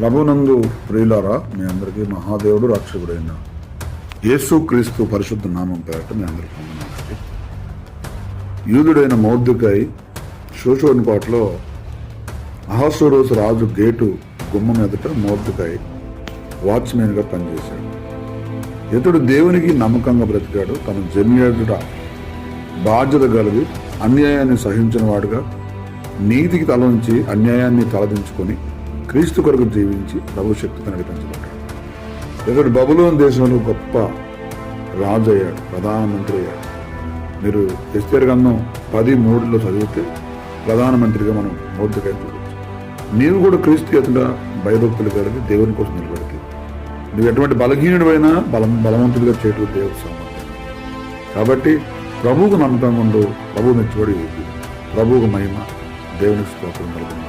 ప్రభునందు ప్రియులారా, మీ అందరికీ మహాదేవుడు రక్షకుడైన యేసు క్రీస్తు పరిశుద్ధ నామం పేరట మీ అందరికీ వందనాలండి. యూదుడైన మొర్దెకై షోషోని కోటలో అహస్వేరోసు రాజు గేటు గుమ్మం ఎదుట మొర్దెకై వాచ్మెన్గా పనిచేశాడు. ఇతడు దేవునికి నమ్మకంగా బ్రతికాడు. తన జన్యుడ బాధ్యత కలిగి అన్యాయాన్ని సహించిన వాడుగా నీతికి తల ఉంచి అన్యాయాన్ని తలదించుకొని క్రీస్తు కొరకు జీవించి ప్రభు శక్తితో నడిపించబడ్డాడు. ఇతడు బబులోను దేశంలో గొప్ప రాజు అయ్యాడు, ప్రధానమంత్రి అయ్యాడు. మీరు ఎస్తేరు గ్రంథం 10:3 చదివితే ప్రధానమంత్రిగా మనం మొర్దెకై చూడవచ్చు. నీవు కూడా క్రీస్తు ఎదుట భయభక్తులు కలిగి దేవుని కోసం నిలబడితే నువ్వు ఎటువంటి బలహీనుడివైనా బలవంతుడిగా చేయటం దేవుడు సామర్థ్యం. కాబట్టి ప్రభువుకు నమ్మకంగా ఉండు, ప్రభువు మెచ్చుబడి ప్రభువుకు మహిమ, దేవునికి స్తోత్రం కలుగుతుంది.